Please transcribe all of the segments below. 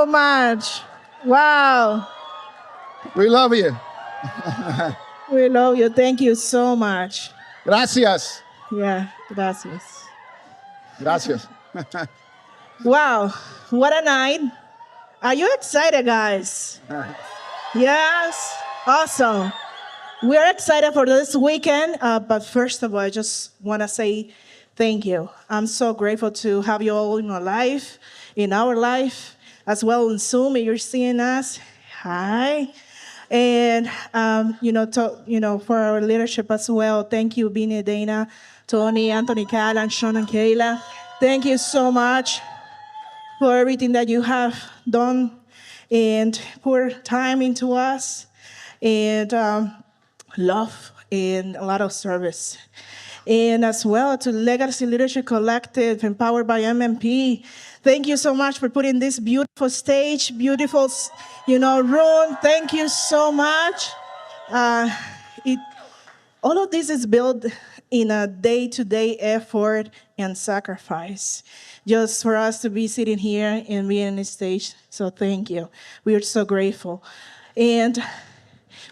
so much. Wow. We love you. We love you. Thank you so much. Gracias. Yeah, gracias. Gracias. Wow, what a night. Are you excited, guys? Yes, awesome. We're excited for this weekend, but first of all, I just want to say thank you. I'm so grateful to have you all in my life, in our life, as well on Zoom. If you're seeing us, hi. And for our leadership as well. Thank you, Bini, Dana, Tony, Anthony, Callan, Sean, and Kayla. Thank you so much for everything that you have done and pour time into us, and love and a lot of service. And as well to Legacy Leadership Collective, empowered by MMP. Thank you so much for putting this beautiful stage, beautiful, room. Thank you so much. It all of this is built in a day-to-day effort and sacrifice, just for us to be sitting here and be on the stage. So thank you. We are so grateful. And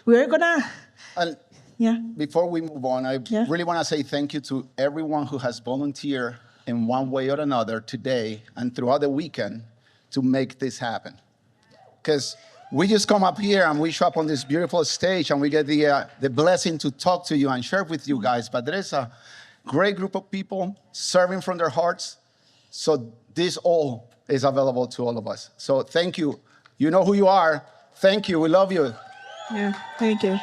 we're gonna, And yeah. before we move on, I Yeah. really want to say thank you to everyone who has volunteered in one way or another today and throughout the weekend to make this happen. Because we just come up here and we show up on this beautiful stage and we get the blessing to talk to you and share with you guys. But there is a great group of people serving from their hearts. So this all is available to all of us. So thank you. You know who you are. Thank you. We love you. Yeah, thank you.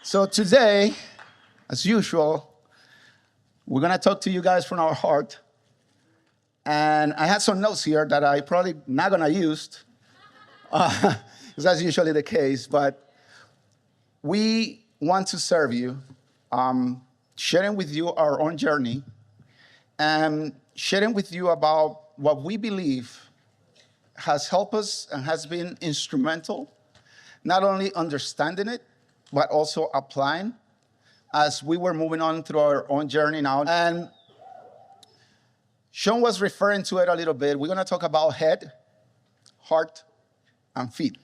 So today, as usual, we're going to talk to you guys from our heart. And I had some notes here that I probably not going to use, because that's usually the case. But we want to serve you, sharing with you our own journey, and sharing with you about what we believe has helped us and has been instrumental, not only understanding it, but also applying as we were moving on through our own journey now. And Sean was referring to it a little bit. We're going to talk about head, heart, and feet.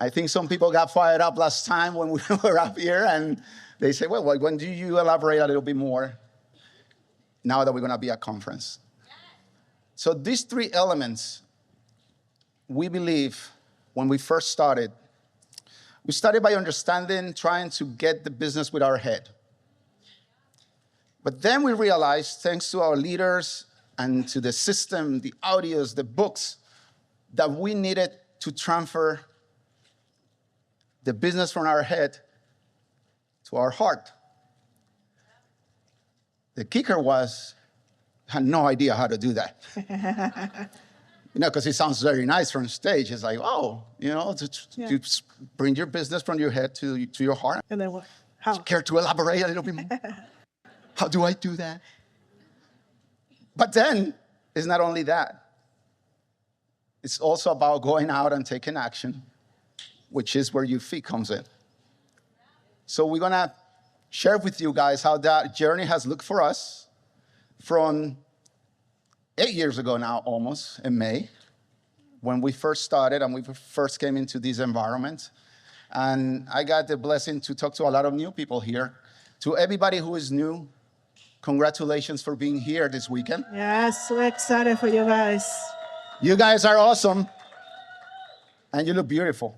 I think some people got fired up last time when we were up here, and they said, well, when do you elaborate a little bit more now that we're going to be at conference? So these three elements, we believe, when we first started, we started by understanding, trying to get the business with our head. But then we realized, thanks to our leaders and to the system, the audios, the books, that we needed to transfer the business from our head to our heart. The kicker was, I had no idea how to do that. Because it sounds very nice from stage. It's like, to bring your business from your head to your heart. And then what? How? Care to elaborate a little bit more? How do I do that? But then, it's not only that. It's also about going out and taking action, which is where your feet comes in. So we're going to share with you guys how that journey has looked for us from 8 years ago now, almost, in May, when we first started and we first came into this environment. And I got the blessing to talk to a lot of new people here. To everybody who is new, congratulations for being here this weekend. Yes, so excited for you guys. You guys are awesome, and you look beautiful.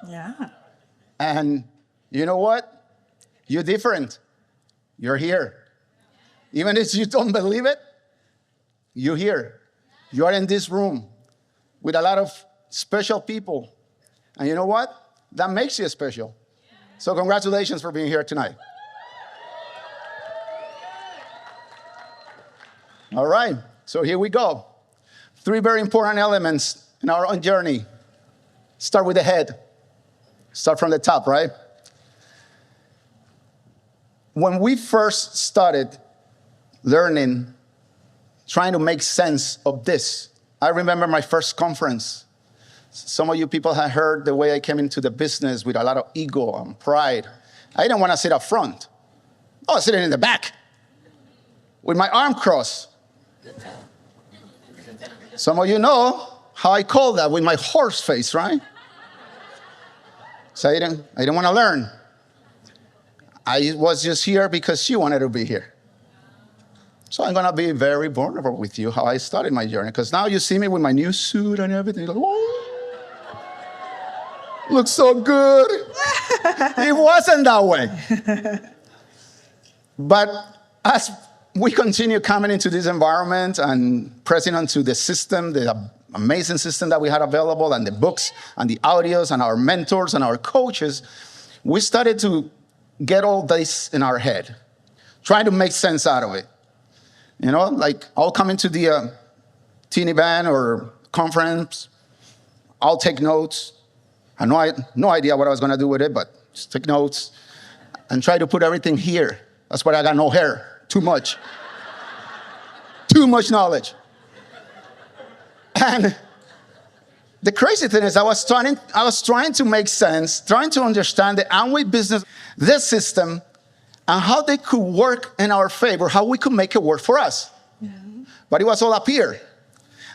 Yeah. And you know what? You're different. You're here. Even if you don't believe it, you're here. You are in this room with a lot of special people. And you know what? That makes you special. So congratulations for being here tonight. All right, so here we go. Three very important elements in our own journey. Start with the head. Start from the top, right? When we first started learning, trying to make sense of this, I remember my first conference. Some of you people have heard the way I came into the business with a lot of ego and pride. I didn't want to sit up front. I was sitting in the back with my arm crossed. Some of you know how I call that with my horse face, right? So I didn't want to learn. I was just here because she wanted to be here. So I'm going to be very vulnerable with you how I started my journey. Because now you see me with my new suit and everything. You're like, oh, looks so good. It wasn't that way. But as we continue coming into this environment and pressing onto the system, the amazing system that we had available, and the books and the audios and our mentors and our coaches, we started to get all this in our head, trying to make sense out of it. You know, like I'll come into the teen event or conference, I'll take notes. I had no idea what I was going to do with it, but just take notes and try to put everything here. That's why I got no hair. Too much. Too much knowledge. And the crazy thing is I was trying to make sense, trying to understand the Amway business, this system, and how they could work in our favor, how we could make it work for us. Yeah. But it was all up here.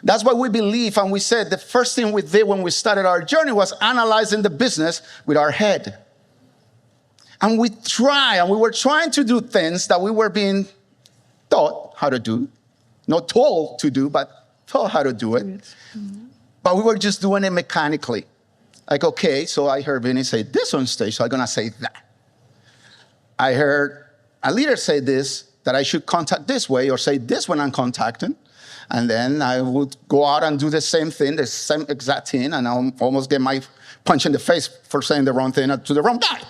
That's why we believe, and we said the first thing we did when we started our journey was analyzing the business with our head. And we were trying to do things that we were being taught how to do. Not told to do, but taught how to do it. Mm-hmm. But we were just doing it mechanically. Like, okay, so I heard Vinny say this on stage, so I'm going to say that. I heard a leader say this, that I should contact this way or say this when I'm contacting. And then I would go out and do the same thing, the same exact thing, and I'll almost get my punch in the face for saying the wrong thing to the wrong guy.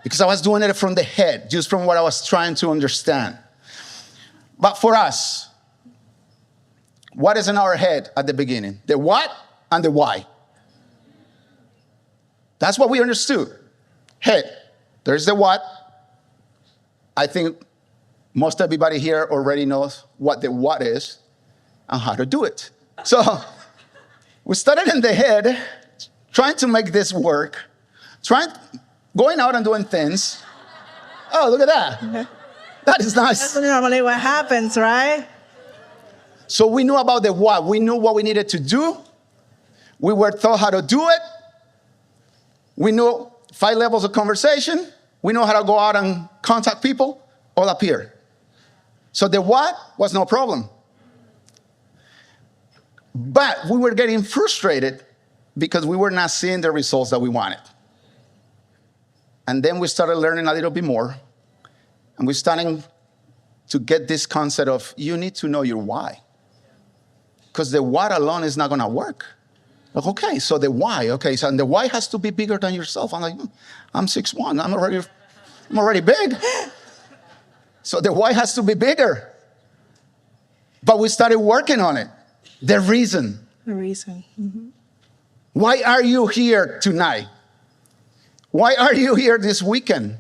Because I was doing it from the head, just from what I was trying to understand. But for us, what is in our head at the beginning? The what and the why. That's what we understood. Head. There's the what. I think most everybody here already knows what the what is and how to do it. So we started in the head, trying to make this work, going out and doing things. Oh, look at that. That is nice. That's normally what happens, right? So we knew about the what. We knew what we needed to do. We were taught how to do it. We knew 5 levels of conversation. We know how to go out and contact people, all up here. So the what was no problem. But we were getting frustrated because we were not seeing the results that we wanted. And then we started learning a little bit more. And we're starting to get this concept of you need to know your why. Because the what alone is not going to work. Like, okay, so the why. Okay, so and the why has to be bigger than yourself. I'm like, I'm 6'1". I'm already big. So the why has to be bigger. But we started working on it. The reason. The reason. Mm-hmm. Why are you here tonight? Why are you here this weekend?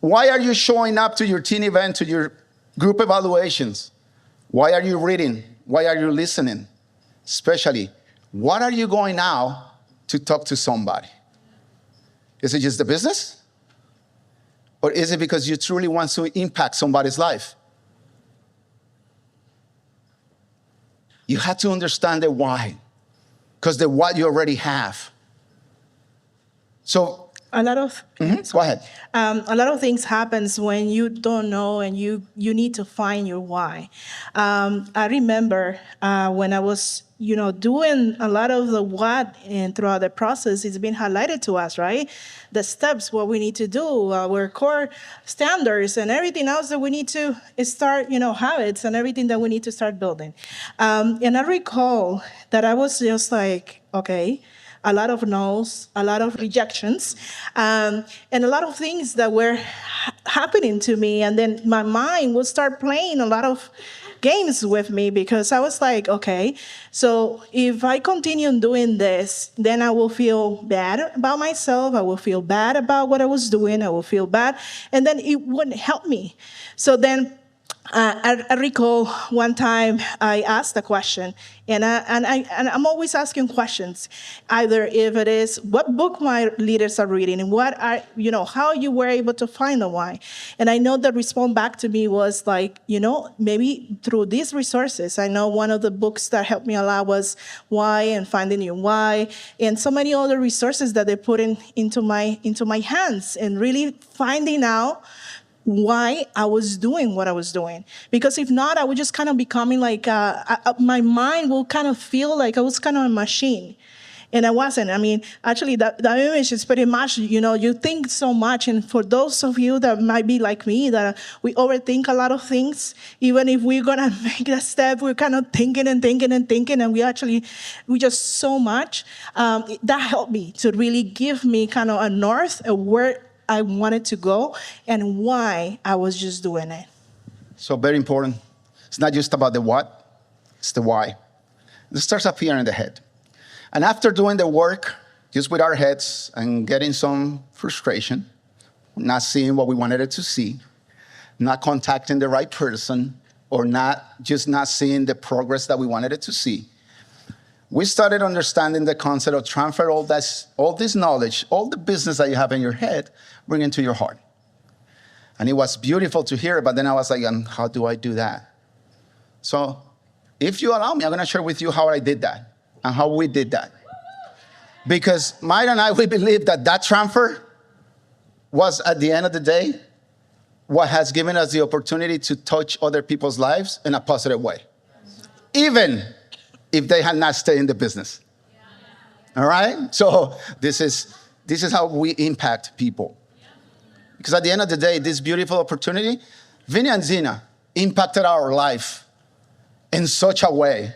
Why are you showing up to your teen event, to your group evaluations? Why are you reading? Why are you listening? Especially, what are you going now to talk to somebody? Is it just the business? Or is it because you truly want to impact somebody's life? You have to understand the why, because the what you already have. So, a lot of go ahead. A lot of things happens when you don't know and you need to find your why. I remember when I was doing a lot of the what, and throughout the process, it's been highlighted to us, right? The steps, what we need to do, our core standards, and everything else that we need to start, habits and everything that we need to start building. And I recall that I was just like, okay, a lot of no's, a lot of rejections, and a lot of things that were happening to me. And then my mind would start playing a lot of games with me because I was like, okay, so if I continue doing this, then I will feel bad about myself. I will feel bad about what I was doing. I will feel bad. And then it wouldn't help me. So then I recall one time I asked a question, and I'm always asking questions, either if it is what book my leaders are reading and what are how you were able to find the why, and I know the response back to me was like maybe through these resources. I know one of the books that helped me a lot was Why and Finding Your Why, and so many other resources that they put into my hands and really finding out why I was doing what I was doing. Because if not, I would just kind of becoming like, my mind will kind of feel like I was kind of a machine. And I wasn't. I mean, actually, that image is pretty much, you think so much. And for those of you that might be like me, that we overthink a lot of things, even if we're going to make a step, we're kind of thinking and thinking and thinking. And we just so much. That helped me to really give me kind of a north, a where I wanted to go and why I was just doing it. So very important. It's not just about the what, it's the why. It starts up here in the head. And after doing the work, just with our heads and getting some frustration, not seeing what we wanted it to see, not contacting the right person, or not seeing the progress that we wanted it to see, we started understanding the concept of transfer all this knowledge, all the business that you have in your head, bring into your heart. And it was beautiful to hear, but then I was like, how do I do that? So if you allow me, I'm going to share with you how I did that and how we did that. Because Mayra and I, we believe that transfer was, at the end of the day, what has given us the opportunity to touch other people's lives in a positive way. Even if they had not stayed in the business. All right? So this is how we impact people. Because at the end of the day, this beautiful opportunity, Vinny and Zina impacted our life in such a way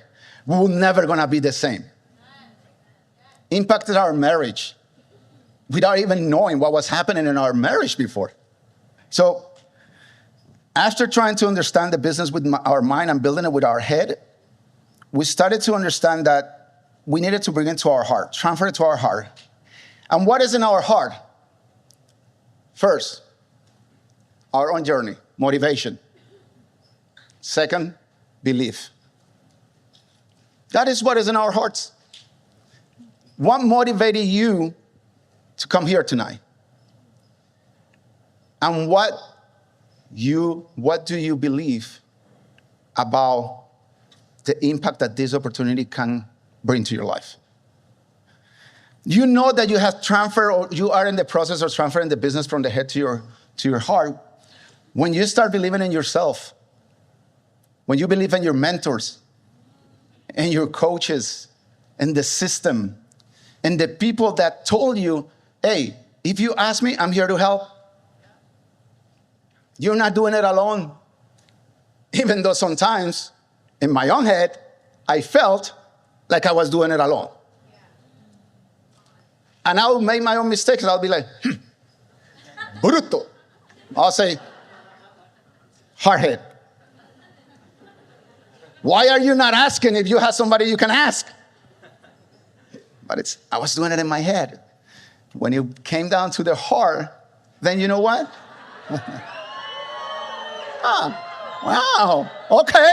we were never going to be the same. Impacted our marriage without even knowing what was happening in our marriage before. So after trying to understand the business with our mind and building it with our head, we started to understand that we needed to bring it to our heart, transfer it to our heart. And what is in our heart? First, our own journey, motivation. Second, belief. That is what is in our hearts. What motivated you to come here tonight? And what do you believe about the impact that this opportunity can bring to your life? You know that you have transferred, or you are in the process of transferring the business from the head to your heart when you start believing in yourself, when you believe in your mentors and your coaches and the system and the people that told you, hey, if you ask me, I'm here to help. You're not doing it alone. Even though sometimes in my own head, I felt like I was doing it alone. And I'll make my own mistakes. I'll be like, bruto. I'll say, hardhead. Why are you not asking if you have somebody you can ask? But I was doing it in my head. When it came down to the heart, then you know what? Wow, okay.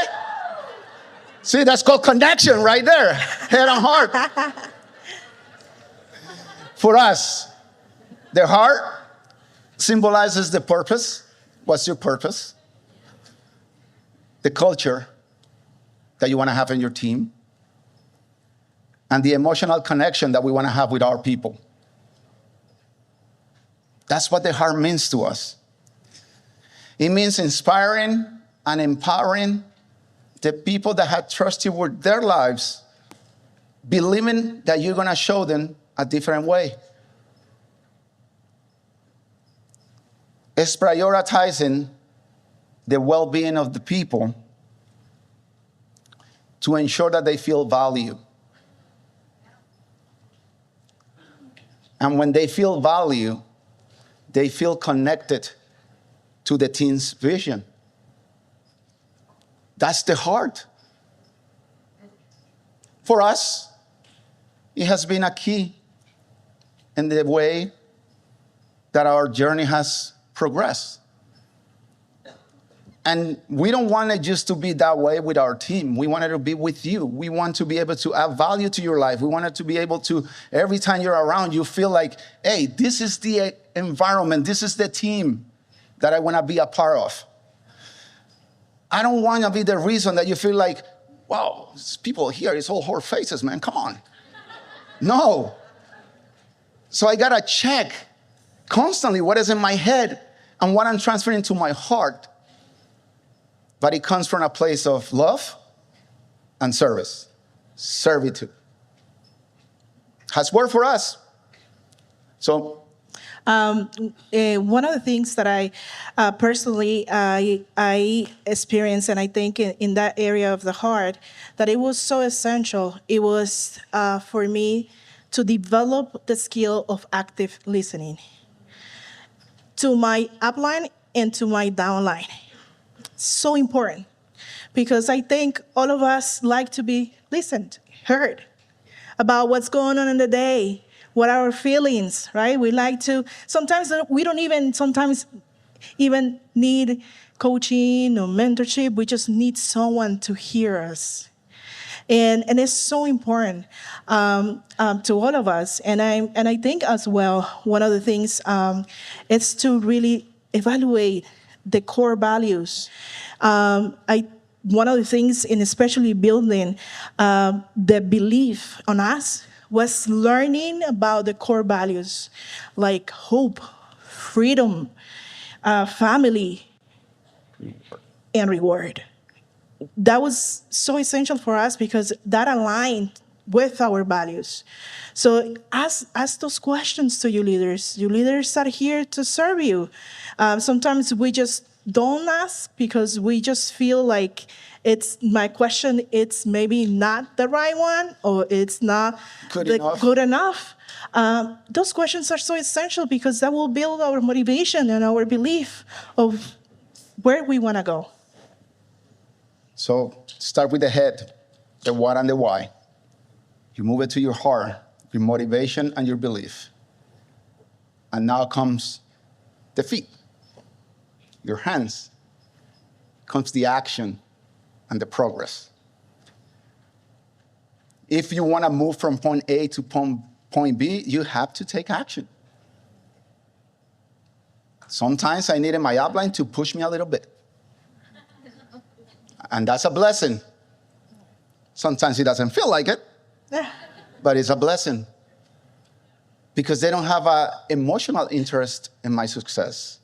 See, that's called connection right there, head and heart. For us, the heart symbolizes the purpose. What's your purpose? The culture that you want to have in your team, and the emotional connection that we want to have with our people. That's what the heart means to us. It means inspiring and empowering the people that have trusted you with their lives, believing that you're going to show them a different way. It's prioritizing the well-being of the people to ensure that they feel value. And when they feel value, they feel connected to the team's vision. That's the heart. For us, it has been a key in the way that our journey has progressed. And we don't want it just to be that way with our team. We want it to be with you. We want to be able to add value to your life. We want it to be able to, every time you're around, you feel like, hey, this is the environment, this is the team that I want to be a part of. I don't want to be the reason that you feel like, wow, these people here, it's all whole faces, man, come on. No. So I got to check constantly what is in my head and what I'm transferring to my heart. But it comes from a place of love and service, servitude. Has worked for us. So, one of the things that I personally I experienced, and I think in that area of the heart, that it was so essential. It was for me to develop the skill of active listening to my upline and to my downline. So important, because I think all of us like to be listened, heard about what's going on in the day, what are our feelings, right? We like to, sometimes we don't even need coaching or mentorship. We just need someone to hear us. And it's so important to all of us. And I think as well, one of the things is to really evaluate the core values. One of the things, in especially building the belief on us, was learning about the core values like hope, freedom, family, and reward. That was so essential for us because that aligned with our values. So ask those questions to you leaders. You leaders are here to serve you. Sometimes we just don't ask because we just feel like it's maybe not the right one, or it's not good enough. Those questions are so essential because that will build our motivation and our belief of where we want to go. So start with the head, the what and the why. You move it to your heart, your motivation and your belief. And now comes the feet, your hands, comes the action and the progress. If you want to move from point A to point B, you have to take action. Sometimes I needed my upline to push me a little bit. And that's a blessing. Sometimes it doesn't feel like it, but it's a blessing. Because they don't have an emotional interest in my success.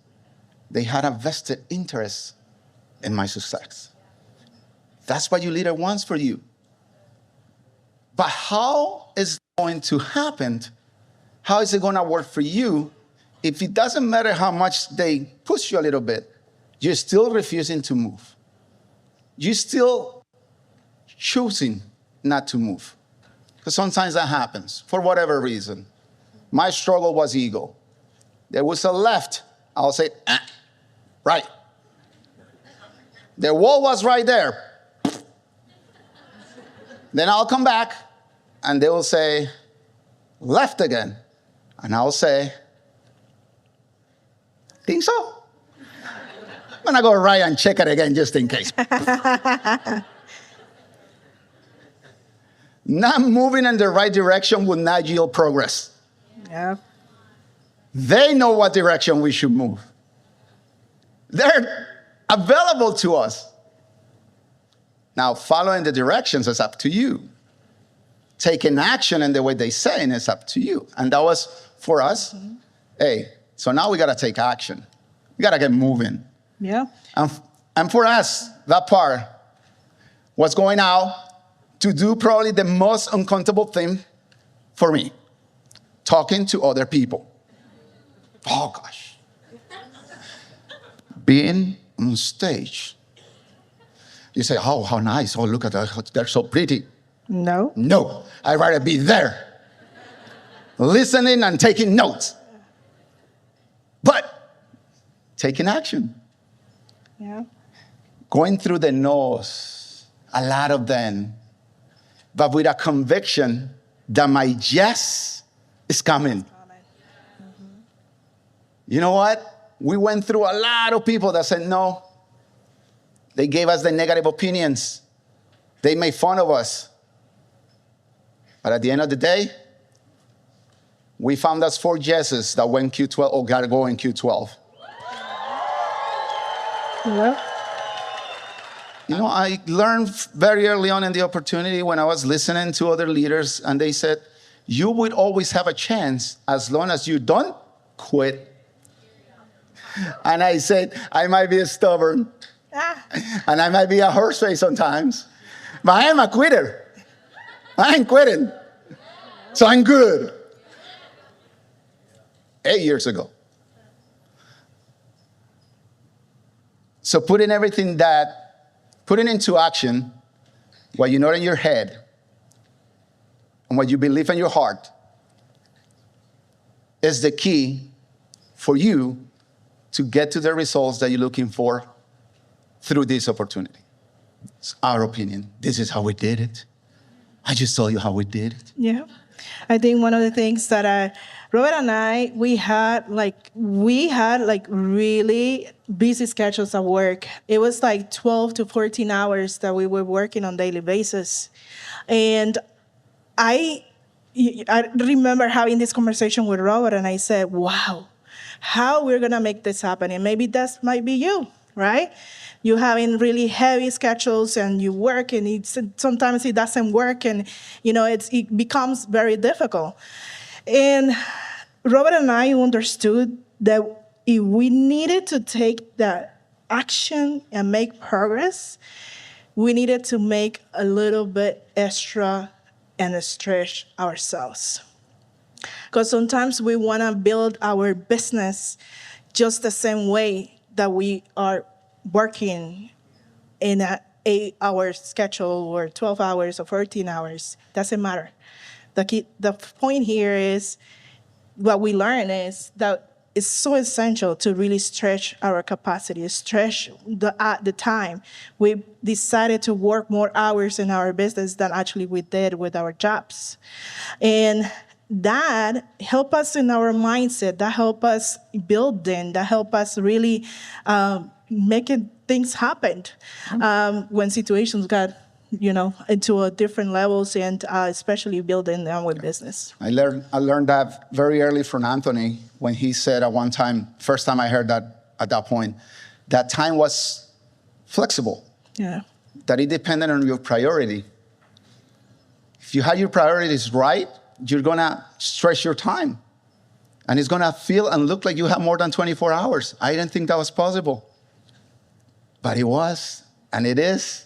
They had a vested interest in my success. That's what your leader wants for you. But how is it going to happen? How is it going to work for you if it doesn't matter how much they push you a little bit, you're still refusing to move? You're still choosing not to move. Because sometimes that happens for whatever reason. My struggle was ego. There was a left, I'll say, right. The wall was right there. Then I'll come back, and they will say, left again. And I'll say, think so? I'm going to go right and check it again just in case. Not moving in the right direction will not yield progress. Yeah. They know what direction we should move. They're available to us. Now, following the directions is up to you. Taking action in the way they say is up to you. And that was for us. Mm-hmm. Hey, so now we got to take action. We got to get moving. Yeah. And for us, that part was going out to do probably the most uncomfortable thing for me, talking to other people. Oh, gosh. Being on stage. You say, oh, how nice. Oh, look at that. They're so pretty. No. No. I'd rather be there, listening and taking notes. But taking action. Yeah. Going through the no's, a lot of them, but with a conviction that my yes is coming. Mm-hmm. You know what? We went through a lot of people that said no. They gave us the negative opinions. They made fun of us. But at the end of the day, we found us 4 yeses that went Q12 or got to go in Q12. Yeah. You know, I learned very early on in the opportunity when I was listening to other leaders, and they said, you would always have a chance as long as you don't quit. And I said, I might be stubborn, and I might be a horseface sometimes, but I am a quitter. I ain't quitting. So I'm good. 8 years ago. So putting into action what you know in your head and what you believe in your heart is the key for you to get to the results that you're looking for through this opportunity. It's our opinion. This is how we did it. I just told you how we did it. Yeah. I think one of the things that Robert and I, we had really busy schedules at work. It was like 12 to 14 hours that we were working on a daily basis. And I remember having this conversation with Robert, and I said, wow, how we're going to make this happen? And maybe that might be you, right? You having really heavy schedules and you work and sometimes it doesn't work, and it becomes very difficult. And Robert and I understood that if we needed to take that action and make progress, we needed to make a little bit extra and stretch ourselves. Because sometimes we want to build our business just the same way that we are working in an 8-hour schedule or 12 hours or 14 hours. Doesn't matter. The point here is what we learn is that it's so essential to really stretch our capacity, stretch the time. We decided to work more hours in our business than actually we did with our jobs. And that helped us in our mindset, that helped us building, that helped us really making things happen when situations got into different levels, and especially building our business. I learned that very early from Anthony when he said at one time, first time I heard that at that point, that time was flexible. Yeah. That it depended on your priority. If you had your priorities right, you're gonna stretch your time. And it's gonna feel and look like you have more than 24 hours. I didn't think that was possible. But it was, and it is.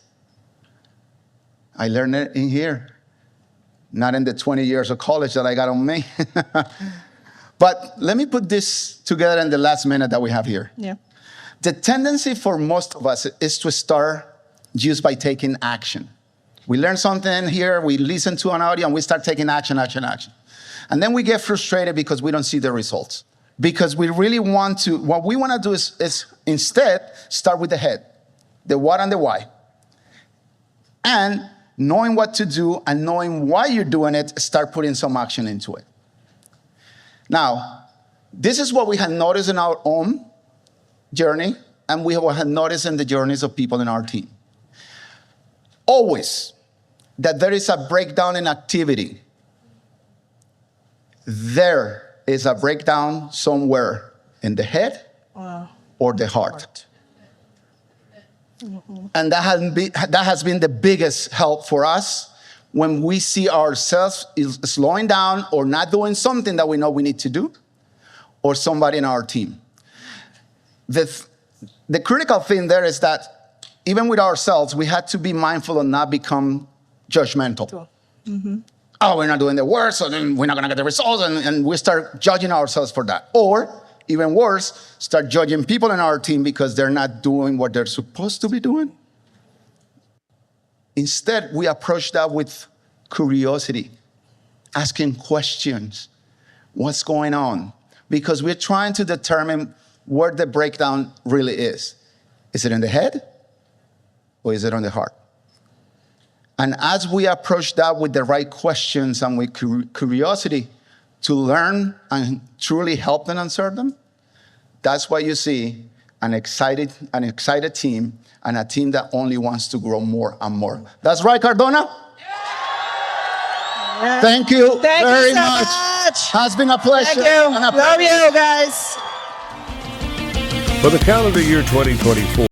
I learned it in here, not in the 20 years of college that I got on me. But let me put this together in the last minute that we have here. Yeah. The tendency for most of us is to start just by taking action. We learn something here, we listen to an audio, and we start taking action. And then we get frustrated because we don't see the results. Because we really want to, what we want to do is instead start with the head, the what and the why. And knowing what to do and knowing why you're doing it, start putting some action into it. Now, this is what we had noticed in our own journey, and we had noticed in the journeys of people in our team. Always, that there is a breakdown in activity. There is a breakdown somewhere in the head or the heart. Mm-hmm. And that has been the biggest help for us when we see ourselves slowing down or not doing something that we know we need to do, or somebody in our team. The critical thing there is that even with ourselves, we had to be mindful and not become judgmental. Mm-hmm. Oh, we're not doing the work, so then we're not going to get the results, and we start judging ourselves for that. Or, even worse, start judging people in our team because they're not doing what they're supposed to be doing. Instead, we approach that with curiosity, asking questions. What's going on? Because we're trying to determine where the breakdown really is. Is it in the head or is it on the heart? And as we approach that with the right questions and with curiosity to learn and truly help them and serve them, that's why you see an excited team, and a team that only wants to grow more and more. That's right, Cardona? Yeah. Thank you Thank very you so much. much. Has been a pleasure. Thank you. and a Love you guys. For the calendar year 2024,